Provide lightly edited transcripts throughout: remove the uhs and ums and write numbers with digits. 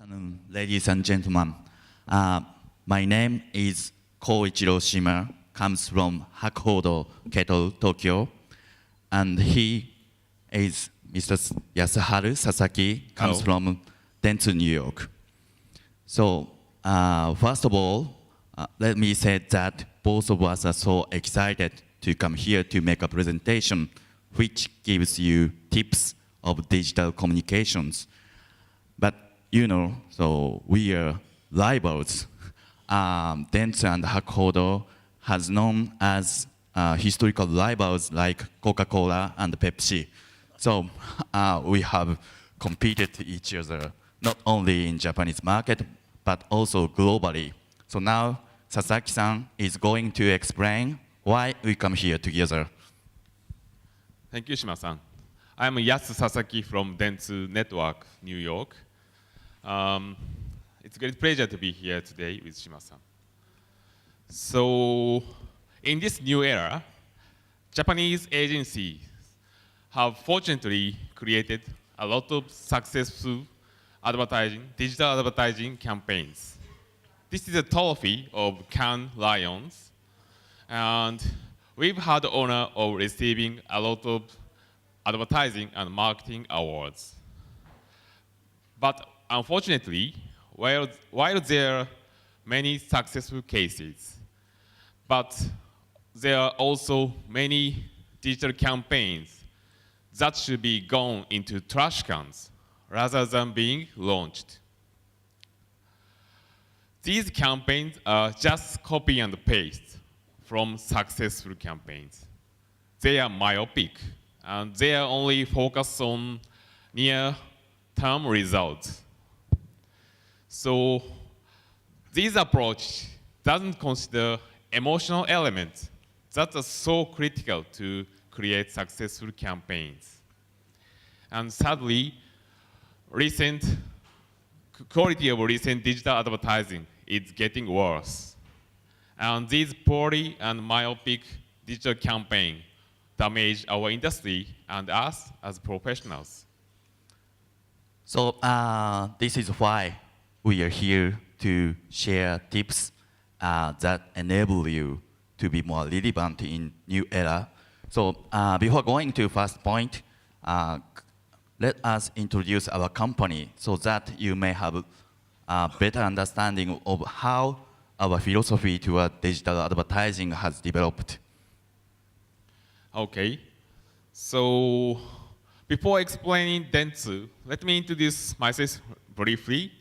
afternoon, ladies and gentlemen. My name is Koichiro Shima, comes from Hakuhodo Kettle, Tokyo. And he is Mr. Yasuharu Sasaki, comes from Dentsu, New York. So, first of all, let me say that both of us are so excited to come here to make a presentation which gives you tips of digital communications. But you know, so we are rivals. Dentsu and Hakuhodo has known as historical rivals like Coca-Cola and Pepsi. So we have competed each other, not only in Japanese market, but also globally. So now Sasaki-san is going to explain why we come here together. Thank you, Shima-san. I'm Sasaki from Dentsu Network, New York. It's a great pleasure to be here today with Shima-san. So, in this new era, Japanese agencies have fortunately created a lot of successful digital advertising campaigns. This is a trophy of Cannes Lions, and we've had the honor of receiving a lot of advertising and marketing awards. But unfortunately, while there are many successful cases, but there are also many digital campaigns that should be gone into trash cans rather than being launched. These campaigns are just copy and paste from successful campaigns. They are myopic, and they are only focused on near-term results. So this approach doesn't consider emotional elements that are so critical to create successful campaigns. And sadly, quality of recent digital advertising is getting worse. And these poorly and myopic digital campaigns damage our industry and us as professionals. So this is why we are here to share tips that enable you to be more relevant in new era. So before going to first point, let us introduce our company so that you may have a better understanding of how our philosophy toward digital advertising has developed. Okay, so before explaining Dentsu, let me introduce myself briefly.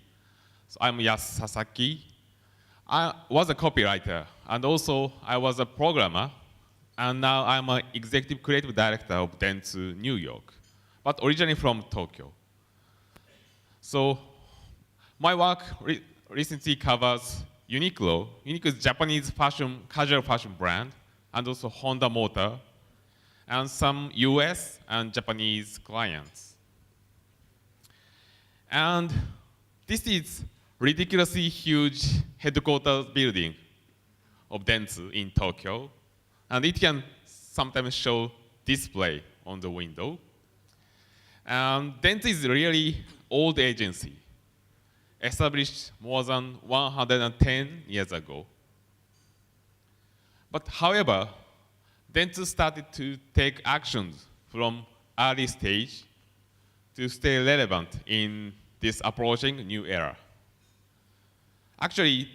So I'm Sasaki. I was a copywriter, and also I was a programmer, and now I'm an executive creative director of Dentsu New York, but originally from Tokyo. So my work recently covers Uniqlo. Uniqlo is a Japanese casual fashion brand, and also Honda Motor, and some US and Japanese clients. And this is ridiculously huge headquarters building of Dentsu in Tokyo. And it can sometimes show display on the window. And Dentsu is a really old agency, established more than 110 years ago. But however, Dentsu started to take actions from early stage to stay relevant in this approaching new era. Actually,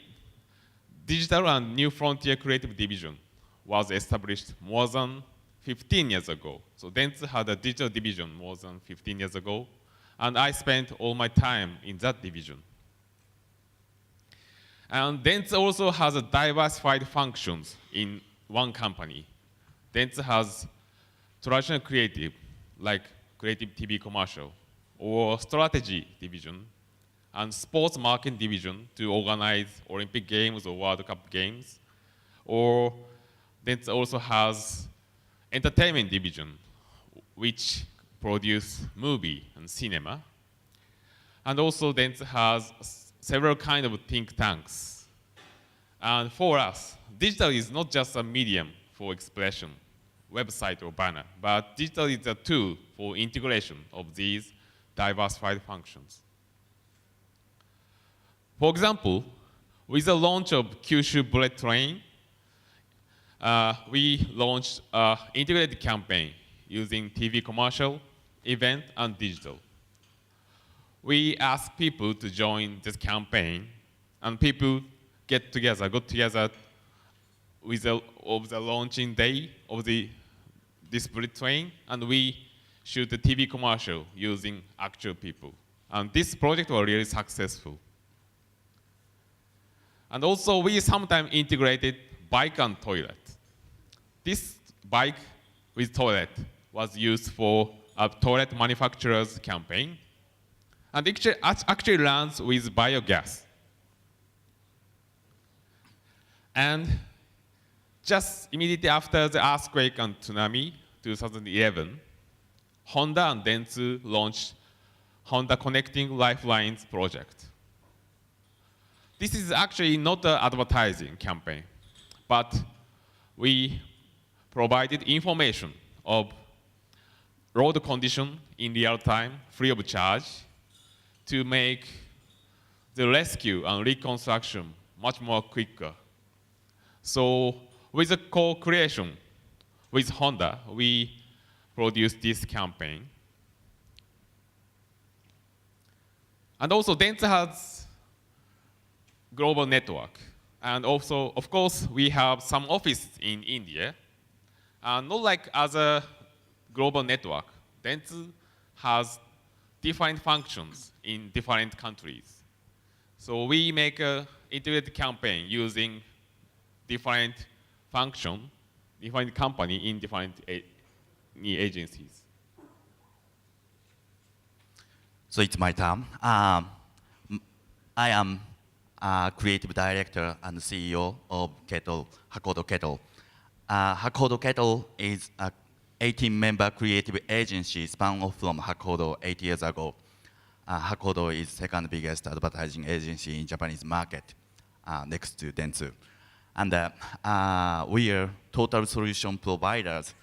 Digital and New Frontier Creative Division was established more than 15 years ago. So Dentsu had a digital division more than 15 years ago, and I spent all my time in that division. And Dentsu also has a diversified functions in one company. Dentsu has traditional creative, like creative TV commercial, or strategy division, and sports marketing division to organize Olympic Games or World Cup games. Or Dentsu also has entertainment division, which produce movie and cinema. And also Dentsu has several kinds of think tanks. And for us, digital is not just a medium for expression, website or banner, but digital is a tool for integration of these diversified functions. For example, with the launch of Kyushu Bullet Train, we launched an integrated campaign using TV commercial, event, and digital. We asked people to join this campaign, and people got together with the launching day of this bullet train, and we shoot the TV commercial using actual people. And this project was really successful. And also, we sometimes integrated bike and toilet. This bike with toilet was used for a toilet manufacturer's campaign, and it actually runs with biogas. And just immediately after the earthquake and tsunami, 2011, Honda and Dentsu launched Honda Connecting Lifelines project. This is actually not an advertising campaign, but we provided information of road condition in real time, free of charge, to make the rescue and reconstruction much more quicker. So with the co-creation with Honda, we produced this campaign. And also Dentsu has global network. And also, of course, we have some offices in India. Not like other global network. Dentsu has different functions in different countries. So we make an integrated campaign using different function, different company in different agencies. So it's my turn. I am creative director and CEO of Kettle, Hakuhodo Kettle. Hakuhodo Kettle is a 18-member creative agency spun off from Hakuhodo 8 years ago. Hakuhodo is second biggest advertising agency in Japanese market, next to Dentsu. And we are total solution providers.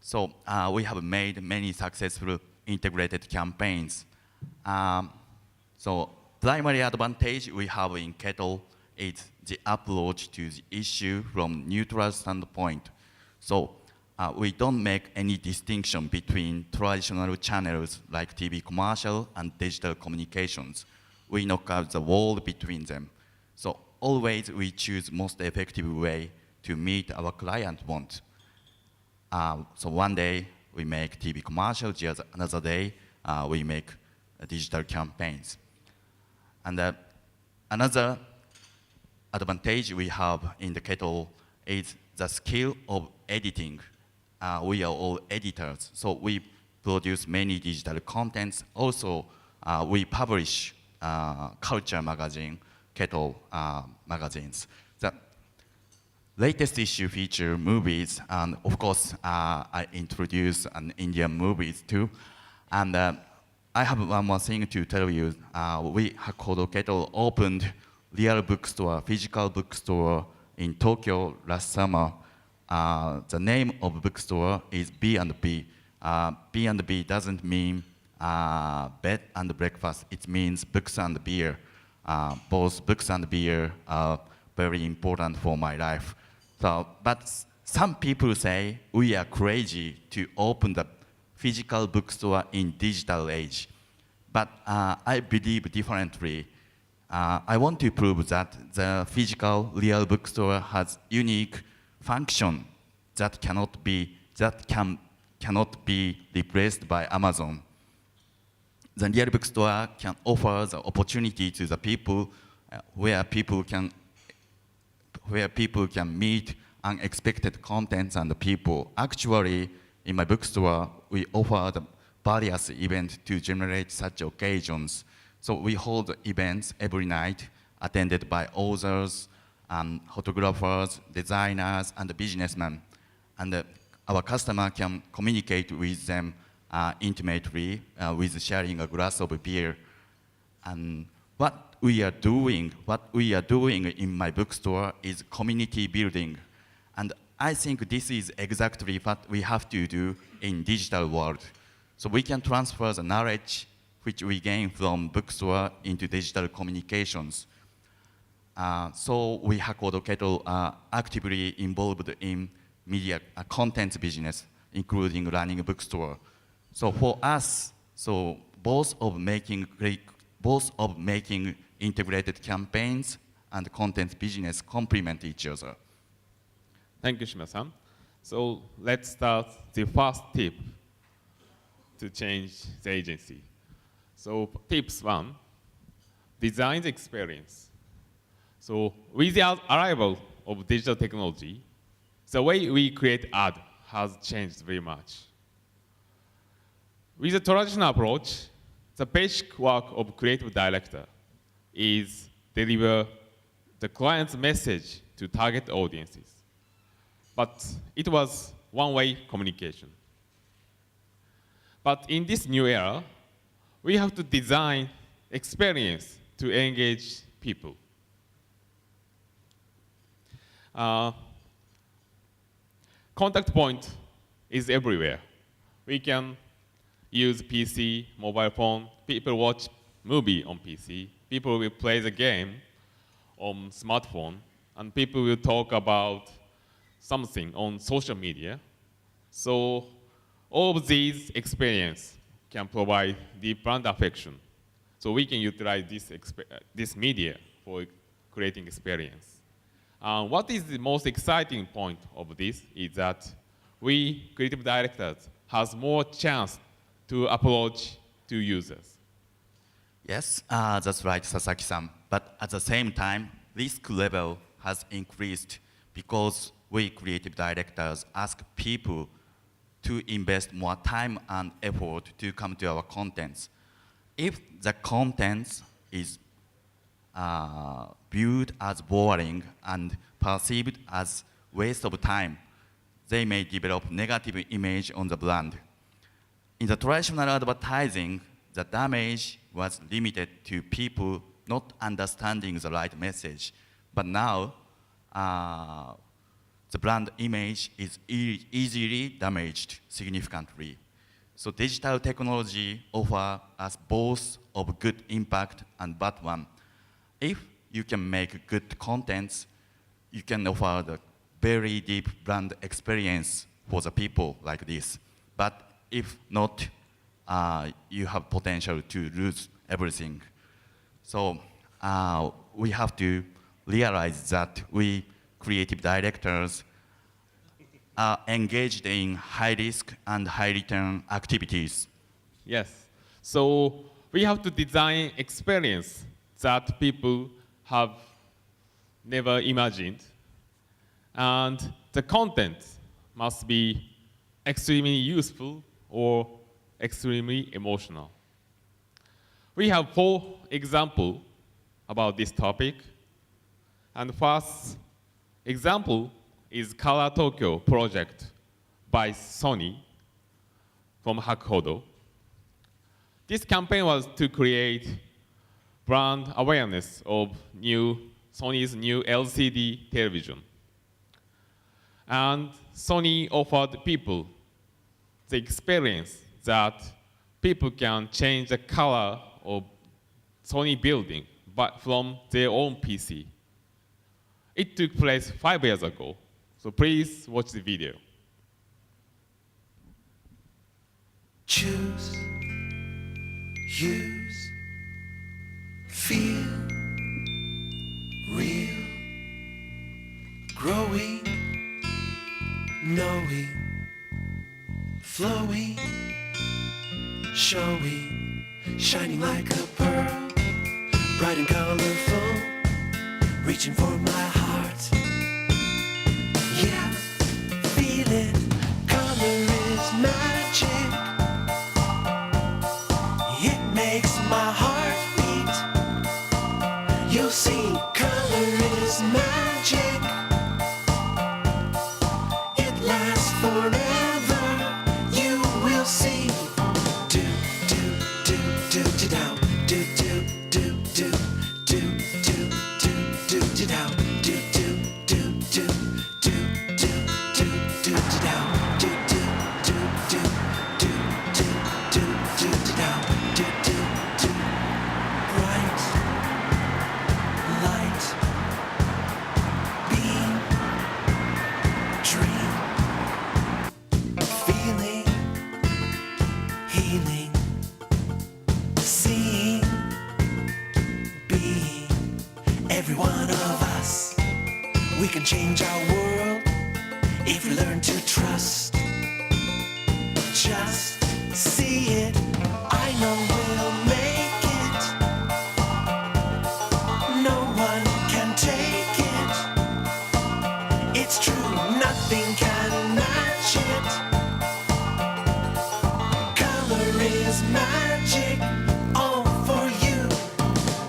So we have made many successful integrated campaigns. So primary advantage we have in Kettle is the approach to the issue from neutral standpoint. So we don't make any distinction between traditional channels like TV commercial and digital communications. We knock out the wall between them. So always we choose most effective way to meet our client want. So one day we make TV commercials, just another day we make digital campaigns. And another advantage we have in the Kettle is the skill of editing. We are all editors, so we produce many digital contents. Also, we publish culture magazine, Kettle magazines. The latest issue feature movies, and of course, I introduce an Indian movies too. And I have one more thing to tell you. We, Hakuhodo Kettle, opened real bookstore, physical bookstore in Tokyo last summer. The name of bookstore is B&B. B&B doesn't mean bed and breakfast. It means books and beer. Both books and beer are very important for my life. So, but some people say we are crazy to open the physical bookstore in digital age. But I believe differently. I want to prove that the physical real bookstore has unique function that cannot be replaced by Amazon. The real bookstore can offer the opportunity to the people where people can meet unexpected contents and people. Actually, in my bookstore, we offer the various events to generate such occasions. So we hold events every night attended by authors, photographers, designers, and businessmen. And our customer can communicate with them intimately with sharing a glass of beer. And what we are doing in my bookstore is community building. And I think this is exactly what we have to do in digital world. So we can transfer the knowledge which we gain from bookstore into digital communications. So we Hakuhodo Kettle are actively involved in media content business, including running a bookstore. So for us, so both of making integrated campaigns and content business complement each other. Thank you, Shima-san. So let's start the first tip to change the agency. So tips one, design the experience. So with the arrival of digital technology, the way we create ad has changed very much. With the traditional approach, the basic work of creative director is deliver the client's message to target audiences. But it was one-way communication. But in this new era, we have to design experience to engage people. Contact point is everywhere. We can use PC, mobile phone. People watch movie on PC. People will play the game on smartphone. And people will talk about something on social media. So all of these experience can provide deep brand affection. So we can utilize this media for creating experience. What is the most exciting point of this is that we, creative directors, has more chance to approach to users. Yes, that's right, Sasaki-san. But at the same time, risk level has increased because we creative directors ask people to invest more time and effort to come to our contents. If the content is viewed as boring and perceived as waste of time, they may develop negative image on the brand. In the traditional advertising, the damage was limited to people not understanding the right message. But now, the brand image is easily damaged significantly. So digital technology offers us both of good impact and bad one. If you can make good contents, you can offer the very deep brand experience for the people like this. But if not, you have potential to lose everything. So we have to realize that we creative directors are engaged in high risk and high return activities. Yes. So we have to design experience that people have never imagined. And the content must be extremely useful or extremely emotional. We have 4 examples about this topic. And first example is Color Tokyo project by Sony from Hakuhodo. This campaign was to create brand awareness of Sony's new LCD television. And Sony offered people the experience that people can change the color of Sony building but from their own PC. It took place 5 years ago, so please watch the video. Choose, use, feel, real, growing, knowing, flowing, showing, shining like a pearl, bright and colorful, reaching for my heart. Yeah, feel it, color is magic. It makes my heart beat. You'll see, color is magic. It lasts forever. You will see. Do do do do do down. Do do do do do do do do do down. Do do do do do do do do do down. Do do do do do do do do do down. Do do do. Bright light if we learn to trust. Just see it, I know we'll make it. No one can take it. It's true, nothing can match it. Color is magic, all for you.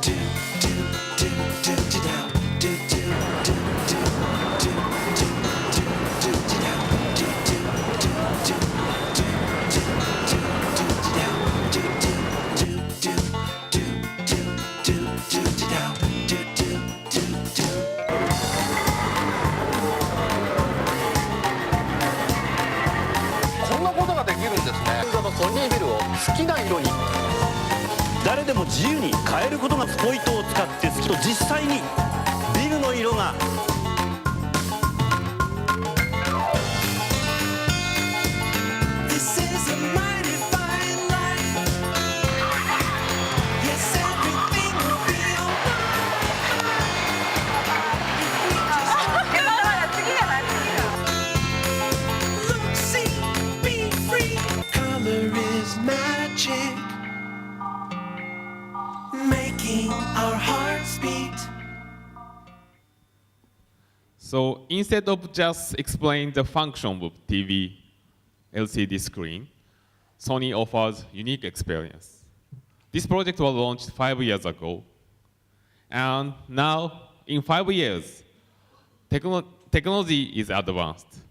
Do, do, do, do, do, down. Do, do, do, do, do, do, do, do, do, down. Do, do, do, do, do, do, do, do, down. Do, do, do, do, do, do, do, do, down. Do, do, do, do. こんなことができるんですね。ソニービルを好きな色に。誰でも自由に変えることがスポイトを使って好きと実際にビルの色が This is a mighty fine line. Yes, everything will be alright. Look, see, be free. Color is magic, making our hearts beat. So instead of just explaining the function of TV LCD screen, Sony offers unique experience. This project was launched 5 years ago, and now in 5 years, technology is advanced,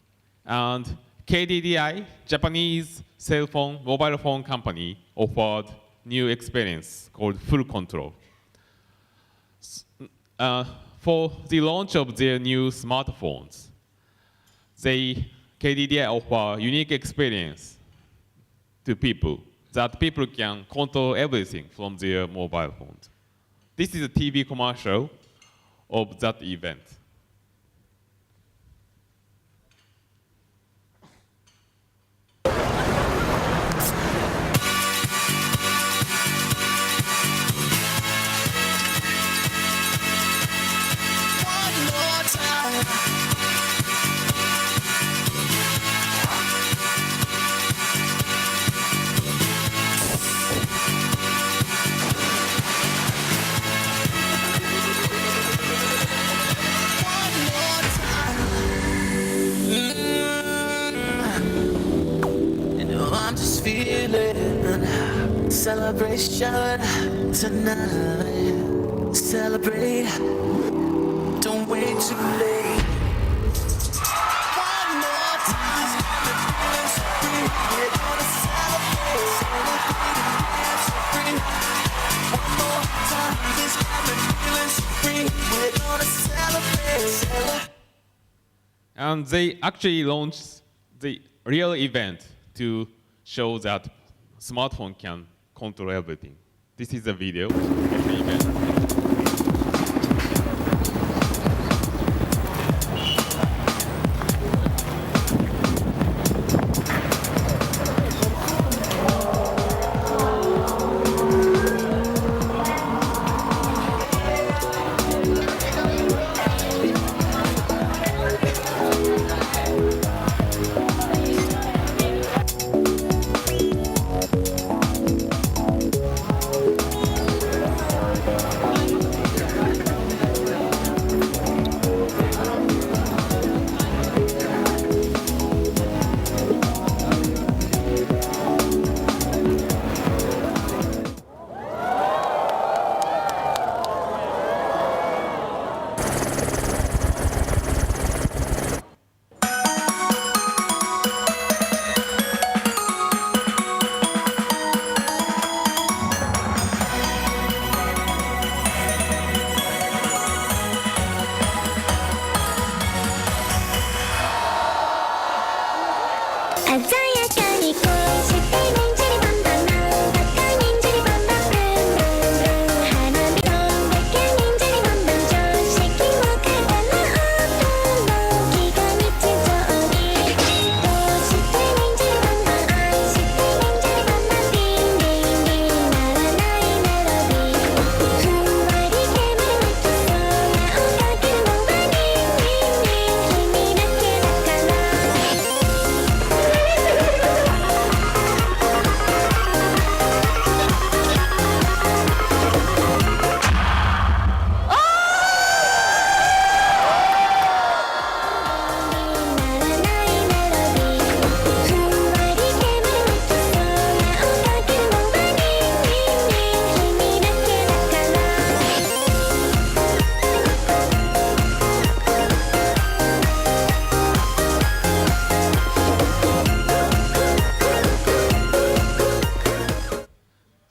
and KDDI, Japanese cell phone, mobile phone company, offered new experience called full control. For the launch of their new smartphones, KDDI offer unique experience to people that people can control everything from their mobile phones. This is a TV commercial of that event. One more time. One more time. You know I'm just feeling celebration tonight. Celebrate. Don't wait too late. One more time. Feeling so free. We're gonna celebrate. Celebrate and dance so free. One more time. This got me feeling so free. We're gonna celebrate. And they actually launched the real event to show that smartphone can control everything. This is a video of the event.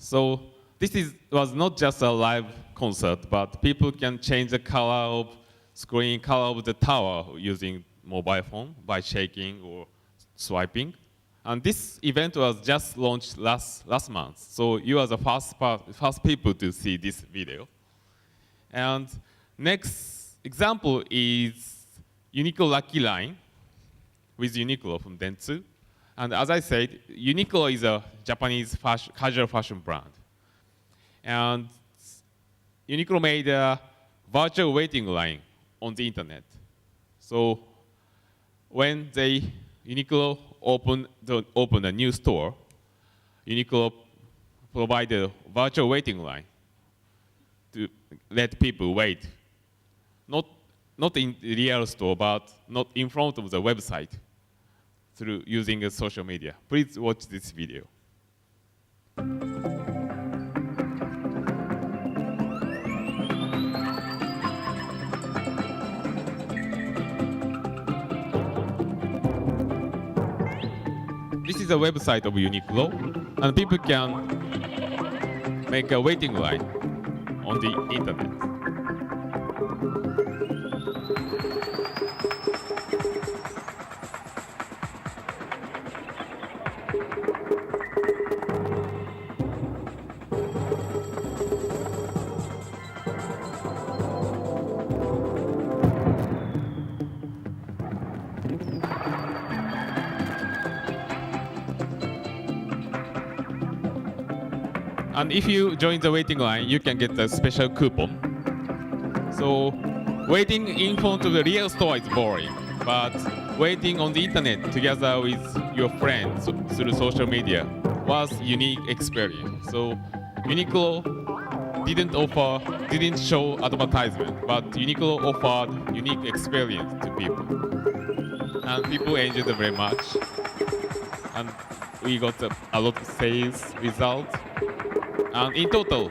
So was not just a live concert, but people can change the color of the tower using mobile phone by shaking or swiping. And this event was just launched last month. So you are the first people to see this video. And next example is Uniqlo Lucky Line with Uniqlo from Dentsu. And as I said, Uniqlo is a Japanese casual fashion brand. And Uniqlo made a virtual waiting line on the internet. So when Uniqlo opened a new store, Uniqlo provided a virtual waiting line to let people wait. Not in the real store, but not in front of the website through using a social media. Please watch this video. This is a website of Uniqlo, and people can make a waiting line on the internet. And if you join the waiting line, you can get a special coupon. So waiting in front of the real store is boring, but waiting on the internet together with your friends through social media was unique experience. So Uniqlo didn't show advertisement, but Uniqlo offered unique experience to people. And people enjoyed it very much. And we got a lot of sales results. And in total,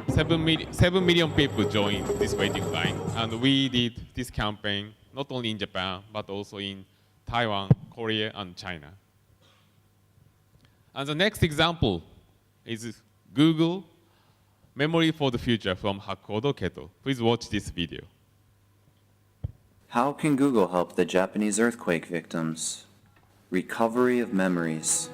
7 million people joined this waiting line. And we did this campaign not only in Japan, but also in Taiwan, Korea, and China. And the next example is Google Memory for the Future from Hakuhodo Kettle. Please watch this video. How can Google help the Japanese earthquake victims? Recovery of memories.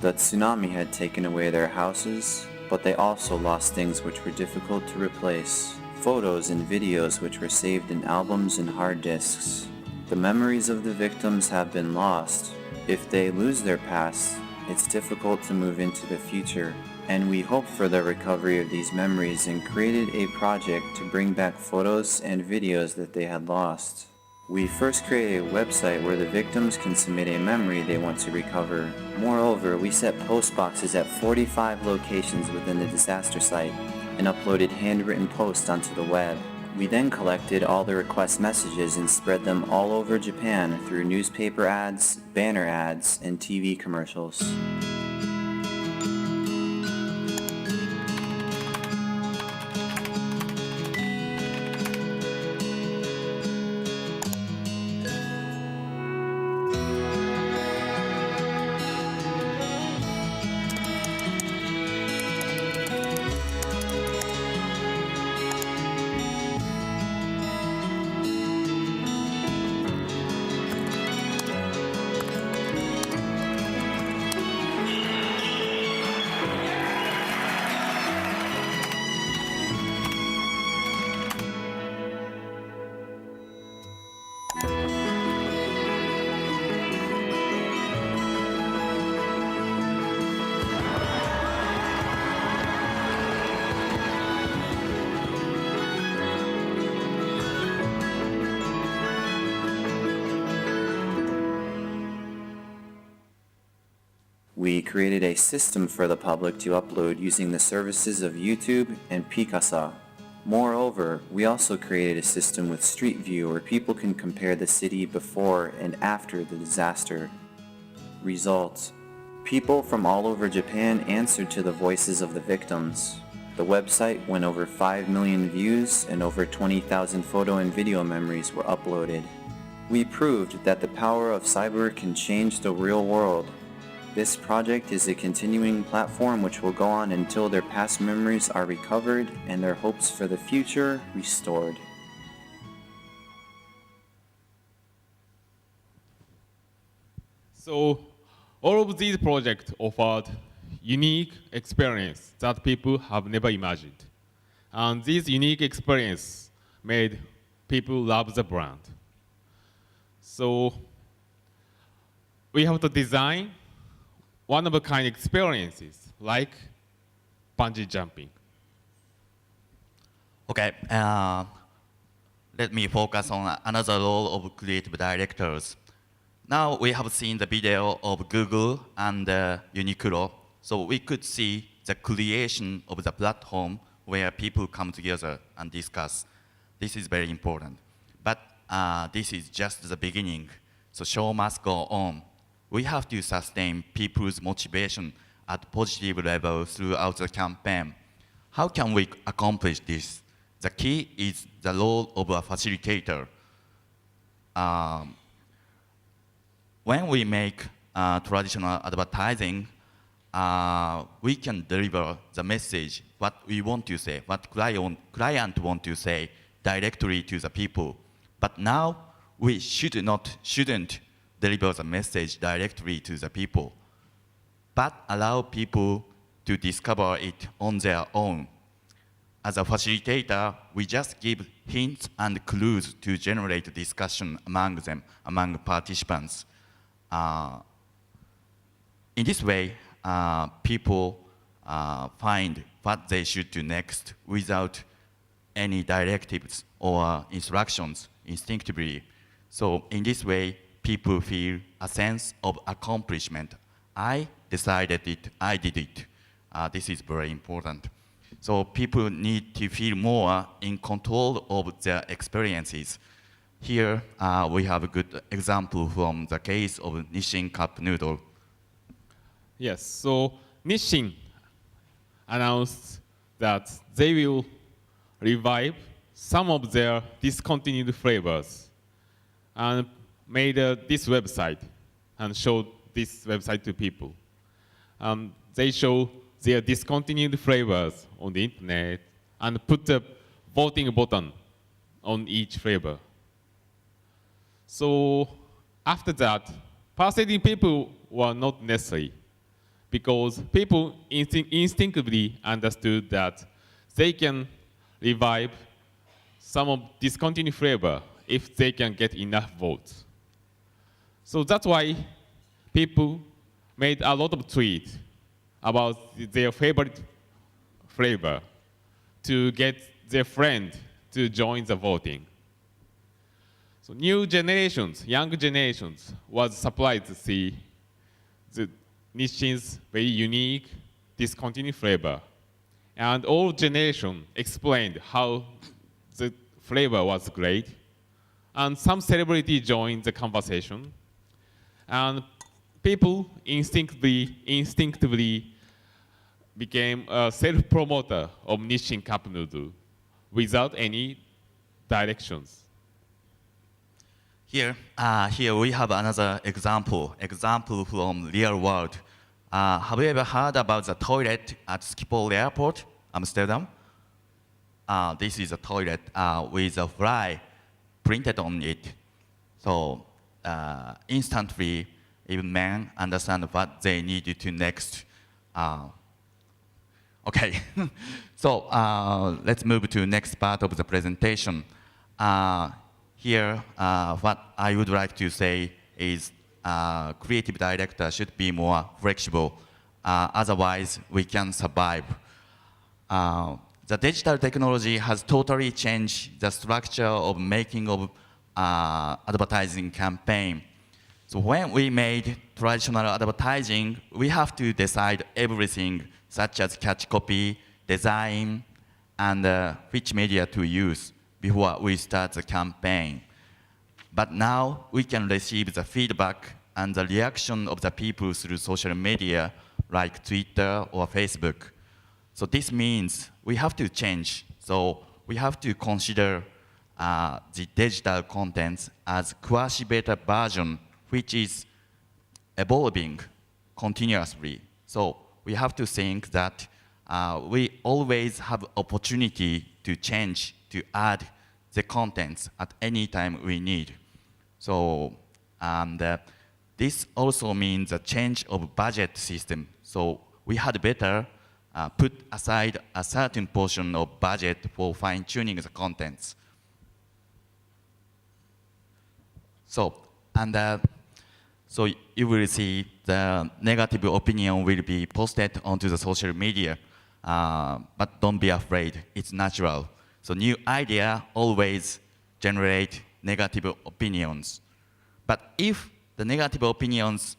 The tsunami had taken away their houses, but they also lost things which were difficult to replace. Photos and videos which were saved in albums and hard disks. The memories of the victims have been lost. If they lose their past, it's difficult to move into the future. And we hope for the recovery of these memories and created a project to bring back photos and videos that they had lost. We first created a website where the victims can submit a memory they want to recover. Moreover, we set post boxes at 45 locations within the disaster site and uploaded handwritten posts onto the web. We then collected all the request messages and spread them all over Japan through newspaper ads, banner ads, and TV commercials. We created a system for the public to upload using the services of YouTube and Picasa. Moreover, we also created a system with Street View where people can compare the city before and after the disaster. Results: people from all over Japan answered to the voices of the victims. The website went over 5 million views and over 20,000 photo and video memories were uploaded. We proved that the power of cyber can change the real world. This project is a continuing platform which will go on until their past memories are recovered and their hopes for the future restored. So all of these projects offered unique experience that people have never imagined. And this unique experience made people love the brand. So we have to design one-of-a-kind experiences like bungee jumping. Okay, let me focus on another role of creative directors. Now we have seen the video of Google and Uniqlo, so we could see the creation of the platform where people come together and discuss. This is very important. But this is just the beginning, so show must go on. We have to sustain people's motivation at positive level throughout the campaign. How can we accomplish this? The key is the role of a facilitator. When we make traditional advertising, we can deliver the message, what we want to say, what client want to say directly to the people. But now we shouldn't deliver the message directly to the people, but allow people to discover it on their own. As a facilitator, we just give hints and clues to generate discussion among them, among participants. In this way, people find what they should do next without any directives or instructions instinctively. So in this way, people feel a sense of accomplishment. I decided it, I did it. This is very important. So people need to feel more in control of their experiences. Here we have a good example from the case of Nissin Cup Noodle. Yes, so Nissin announced that they will revive some of their discontinued flavors and made this website and showed this website to people. They show their discontinued flavors on the internet and put a voting button on each flavor. So after that, persuading people were not necessary because people instinctively understood that they can revive some of discontinued flavor if they can get enough votes. So that's why people made a lot of tweets about their favorite flavor to get their friend to join the voting. So new generations, young generations, was surprised to see the Nissin's very unique, discontinued flavor. And all generations explained how the flavor was great. And some celebrity joined the conversation. And people instinctively became a self-promoter of Nissin Cup Noodle without any directions. Here we have another example from real world. Have you ever heard about the toilet at Schiphol Airport, Amsterdam? This is a toilet with a fly printed on it. So instantly, even men understand what they need to next. Okay, so let's move to next part of the presentation. Here, what I would like to say is creative director should be more flexible. Otherwise, we can survive. The digital technology has totally changed the structure of making of advertising campaign. So when we made traditional advertising, we have to decide everything, such as catch copy, design, and which media to use before we start the campaign. But now we can receive the feedback and the reaction of the people through social media like Twitter or Facebook. So this means we have to change. So we have to consider the digital content as quasi-beta version, which is evolving continuously. So we have to think that we always have opportunity to change, to add the contents at any time we need. So this also means a change of budget system. So we had better put aside a certain portion of budget for fine-tuning the contents. So you will see the negative opinion will be posted onto the social media, but don't be afraid, it's natural. So new idea always generate negative opinions. But if the negative opinions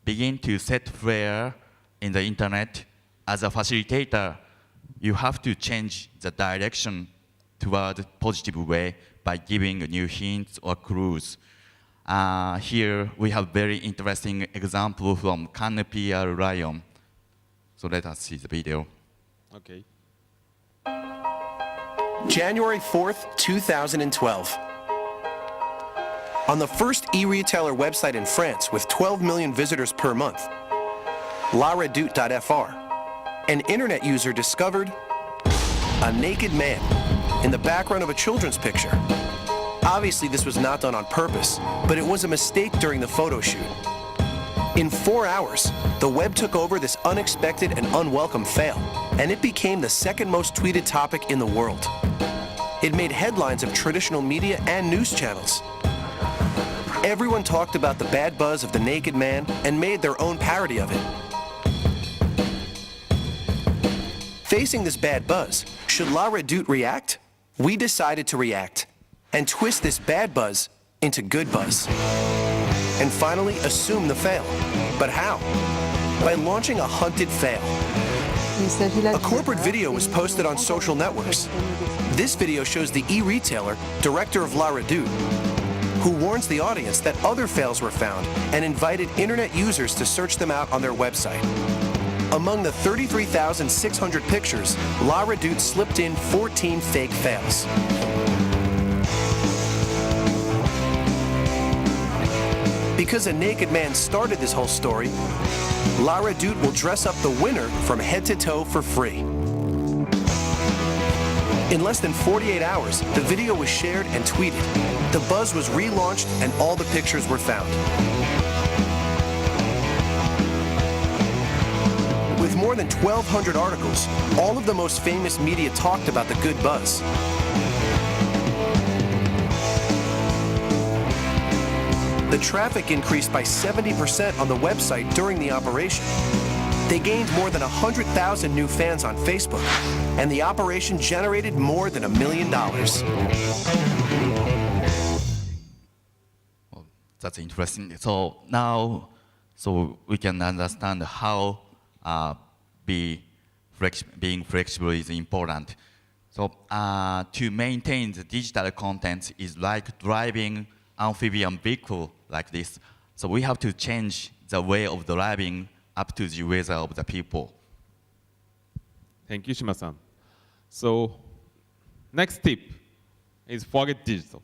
begin to set flare in the internet, as a facilitator, you have to change the direction toward a positive way by giving new hints or clues. Here we have very interesting example from Canopy Lion. So let us see the video. Okay. January 4th, 2012. On the first e-retailer website in France with 12 million visitors per month, laredoute.fr, an internet user discovered a naked man in the background of a children's picture. Obviously, this was not done on purpose, but it was a mistake during the photo shoot. In 4 hours, the web took over this unexpected and unwelcome fail, and it became the second most tweeted topic in the world. It made headlines of traditional media and news channels. Everyone talked about the bad buzz of the naked man and made their own parody of it. Facing this bad buzz, should La Redoute react? We decided to react and twist this bad buzz into good buzz. And finally, assume the fail. But how? By launching a hunted fail. A corporate video was posted on social networks. This video shows the e-retailer, director of La Redoute, who warns the audience that other fails were found and invited internet users to search them out on their website. Among the 33,600 pictures, La Redoute slipped in 14 fake fails. Because a naked man started this whole story, La Redoute will dress up the winner from head to toe for free. In less than 48 hours, the video was shared and tweeted. The buzz was relaunched and all the pictures were found. With more than 1,200 articles, all of the most famous media talked about the good buzz. The traffic increased by 70% on the website during the operation. They gained more than 100,000 new fans on Facebook, and the operation generated more than $1 million. Well, that's interesting. So now, we can understand how being flexible is important. So to maintain the digital content is like driving amphibian vehicle like this. So we have to change the way of driving up to the weather of the people. Thank you, Shima-san. So next tip is forget digital.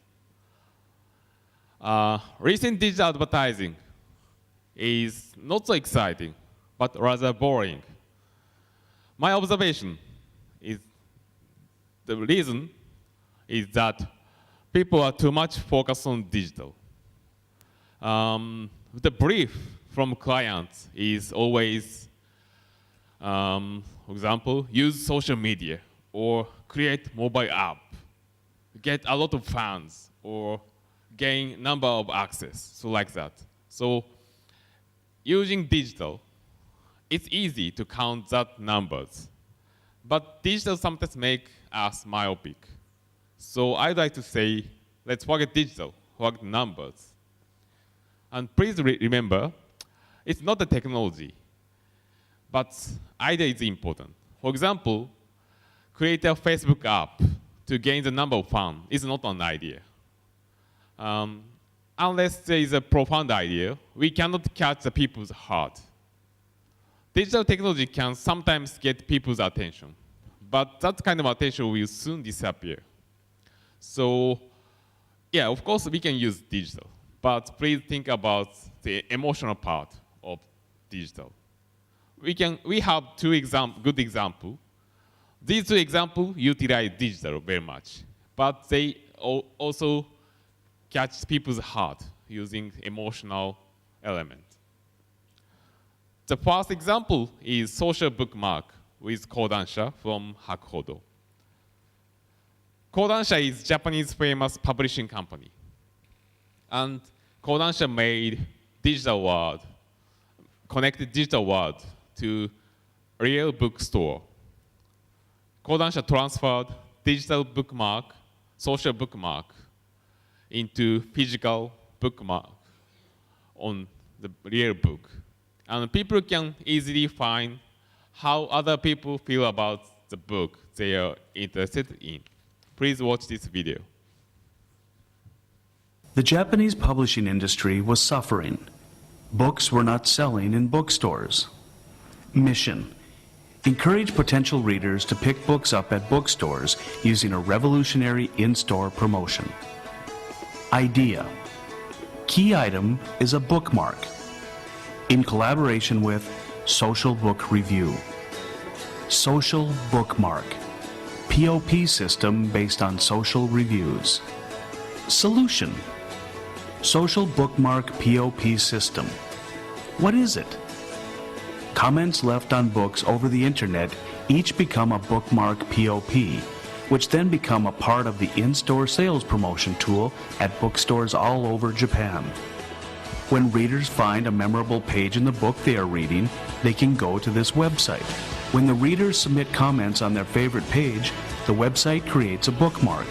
Recent digital advertising is not so exciting, but rather boring. My observation is the reason is that people are too much focused on digital. The brief from clients is always, for example, use social media or create mobile app, get a lot of fans or gain number of access, so like that. So using digital, it's easy to count that numbers, but digital sometimes make us myopic. So I'd like to say, let's forget digital, forget numbers. And please remember, it's not the technology, but idea is important. For example, create a Facebook app to gain the number of fans is not an idea. Unless there is a profound idea, we cannot catch the people's heart. Digital technology can sometimes get people's attention, but that kind of attention will soon disappear. So, yeah, of course we can use digital, but please think about the emotional part of digital. We have good example. These two examples utilize digital very much, but they also catch people's heart using emotional element. The first example is social bookmark with Kodansha from Hakuhodo. Kodansha is Japanese famous publishing company. And Kodansha made connected digital world to real bookstore. Kodansha transferred digital bookmark, social bookmark, into physical bookmark on the real book. And people can easily find how other people feel about the book they are interested in. Please watch this video. The Japanese publishing industry was suffering. Books were not selling in bookstores. Mission: encourage potential readers to pick books up at bookstores using a revolutionary in-store promotion. Idea: key item is a bookmark. In collaboration with Social Book Review. Social Bookmark, POP system based on social reviews. Solution: Social Bookmark POP system. What is it? Comments left on books over the internet each become a bookmark POP, which then become a part of the in-store sales promotion tool at bookstores all over Japan. When readers find a memorable page in the book they are reading, they can go to this website. When the readers submit comments on their favorite page, the website creates a bookmark.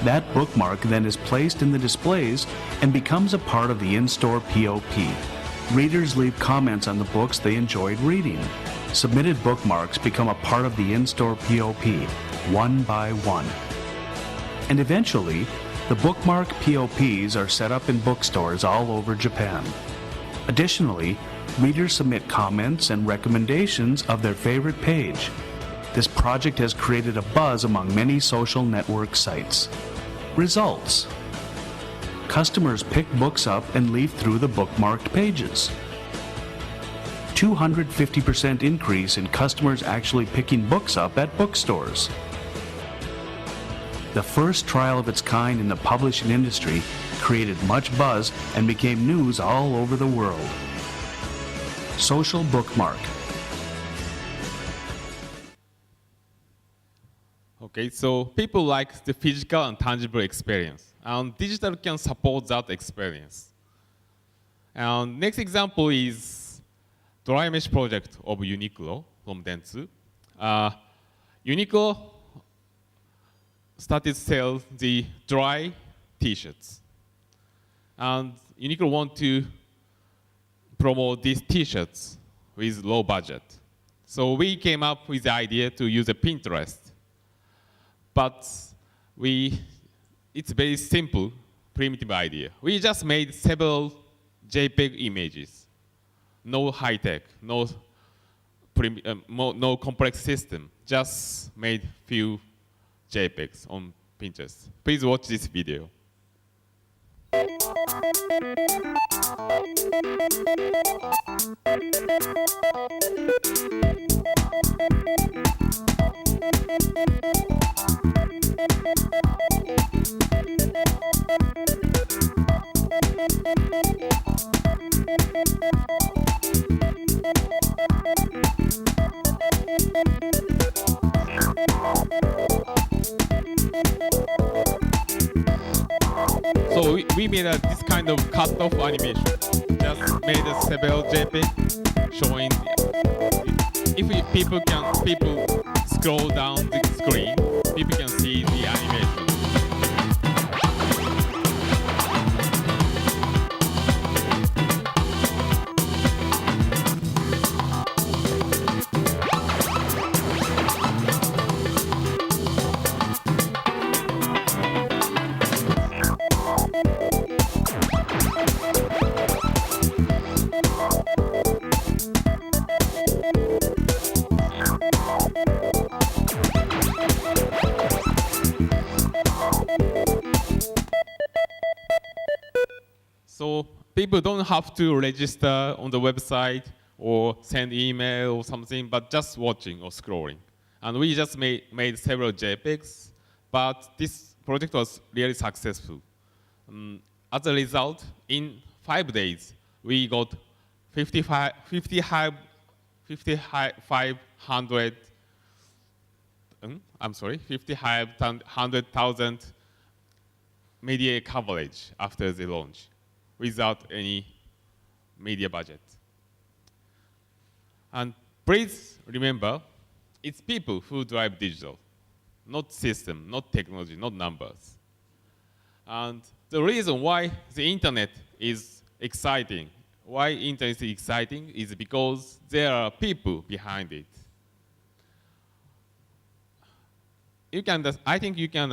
That bookmark then is placed in the displays and becomes a part of the in-store POP. Readers leave comments on the books they enjoyed reading. Submitted bookmarks become a part of the in-store POP, one by one. And eventually, the bookmark POPs are set up in bookstores all over Japan. Additionally, readers submit comments and recommendations of their favorite page. This project has created a buzz among many social network sites. Results: customers pick books up and leaf through the bookmarked pages. 250% increase in customers actually picking books up at bookstores. The first trial of its kind in the publishing industry created much buzz and became news all over the world. Social Bookmark. Okay, so people like the physical and tangible experience, and digital can support that experience. And next example is dry mesh project of Uniqlo from Dentsu. Uniqlo started to sell the dry T-shirts, and Uniqlo want to promote these T-shirts with low budget. So we came up with the idea to use a Pinterest. But it's very simple, primitive idea. We just made several JPEG images. No high tech, no complex system. Just made few JPEGs on Pinterest. Please watch this video. So we made this kind of cut-off animation. Just made several JPEG showing. If people scroll down the screen, people can see the animation. So people don't have to register on the website or send email or something, but just watching or scrolling. And we just made several JPEGs, but this project was really successful. As a result, in 5 days, we got 500,000 media coverage after the launch without any media budget. And please remember, it's people who drive digital, not system, not technology, not numbers. And the reason why the internet is exciting, why internet is exciting, is because there are people behind it. I think you can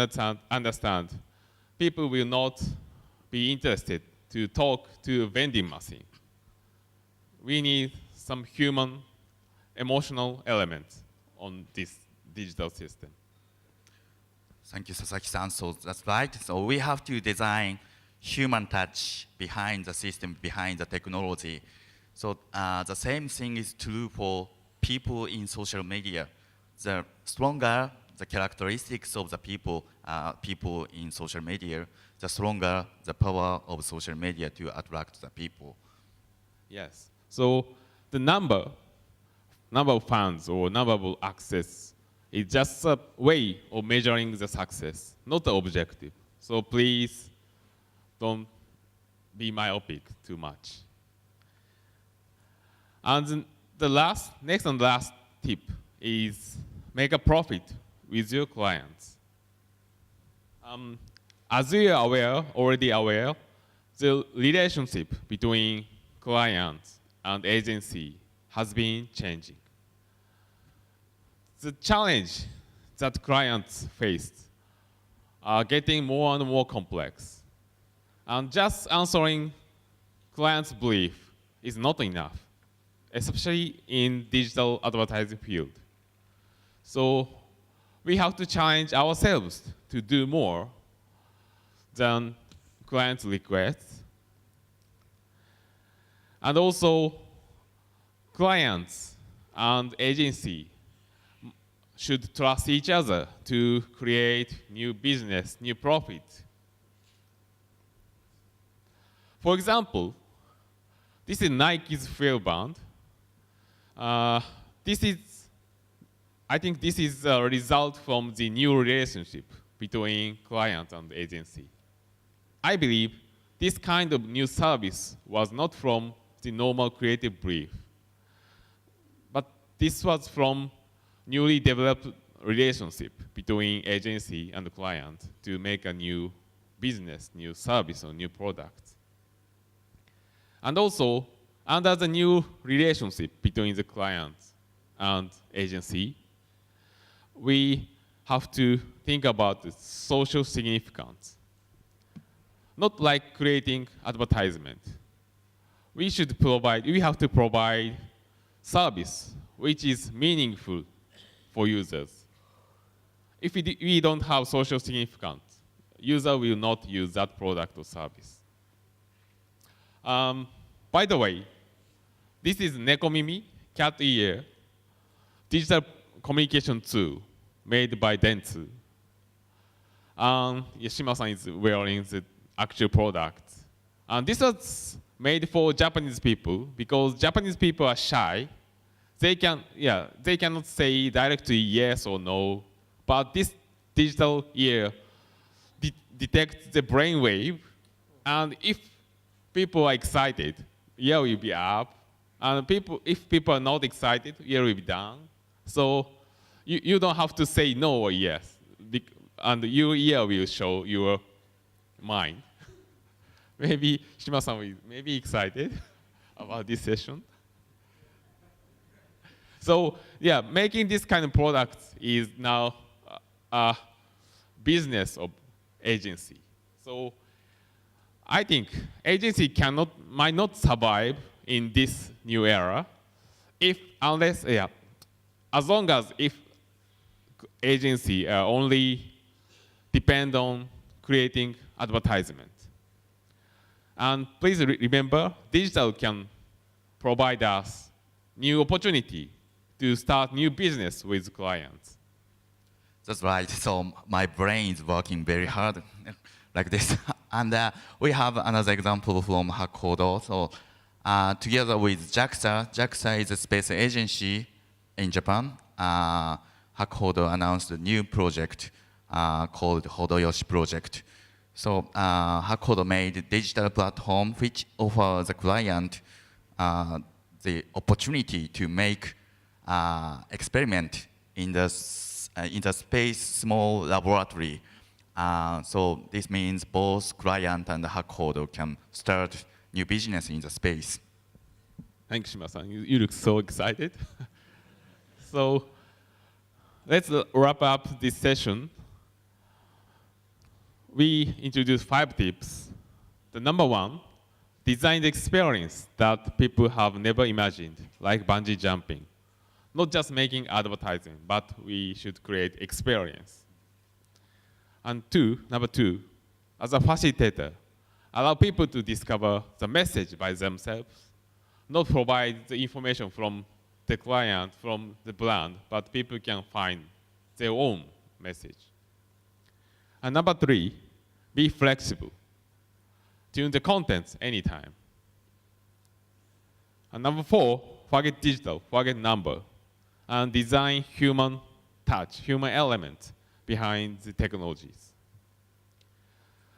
understand. People will not be interested to talk to a vending machine. We need some human, emotional elements on this digital system. Thank you, Sasaki-san. So that's right. So we have to design human touch behind the system, behind the technology. So the same thing is true for people in social media. The stronger the characteristics of the people in social media, the stronger the power of social media to attract the people. Yes. So the number of fans or number of access is just a way of measuring the success, not the objective. So please don't be myopic too much. And the next and last tip is make a profit with your clients. As you are already aware, the relationship between clients and agency has been changing. The challenge that clients faced are getting more and more complex. And just answering clients' belief is not enough, especially in digital advertising field. So we have to challenge ourselves to do more than clients' requests. And also, clients and agency should trust each other to create new business, new profit. For example, this is Nike's Fair Band. I think this is a result from the new relationship between client and agency. I believe this kind of new service was not from the normal creative brief, but this was from newly developed relationship between agency and client to make a new business, new service, or new product. And also, under the new relationship between the client and agency, we have to think about the social significance. Not like creating advertisement. We have to provide service which is meaningful for users. If we don't have social significance, user will not use that product or service. By the way, this is Nekomimi, cat ear, digital communication tool made by Dentsu. Shima-san is wearing the actual product. And this was made for Japanese people because Japanese people are shy. They cannot say directly yes or no, but this digital ear detects the brainwave, and if people are excited, ear will be up, and if people are not excited, ear will be down. So you don't have to say no or yes, and your ear will show your mind. Maybe Shima-san will maybe excited about this session. So yeah, making this kind of product is now a business of agency. So I think agency might not survive in this new era as long as if agency only depend on creating advertisement. And please remember, digital can provide us new opportunity to start new business with clients. That's right. So my brain is working very hard like this. And we have another example from Hakuhodo. So together with JAXA is a space agency in Japan. Hakuhodo announced a new project called Hodoyoshi Project. So Hakuhodo made a digital platform which offers the client the opportunity to make experiment in the space small laboratory. So this means both client and Hakuhodo can start new business in the space. Thanks, Shima-san. You look so excited. So let's wrap up this session. We introduced 5 tips. The number 1, design the experience that people have never imagined, like bungee jumping. Not just making advertising, but we should create experience. And number 2, as a facilitator, allow people to discover the message by themselves, not provide the information from the client, from the brand, but people can find their own message. And number 3, be flexible. Tune the contents anytime. And number 4, forget digital, forget number, and design human touch, human element behind the technologies.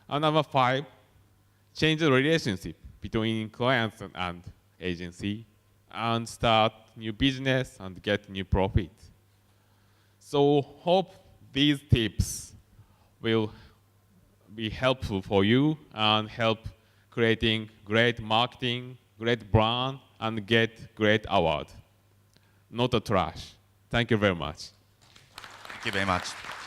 And number 5, change the relationship between clients and agency and start new business and get new profit. So hope these tips will be helpful for you and help creating great marketing, great brand, and get great award. Not a trash. Thank you very much. Thank you very much.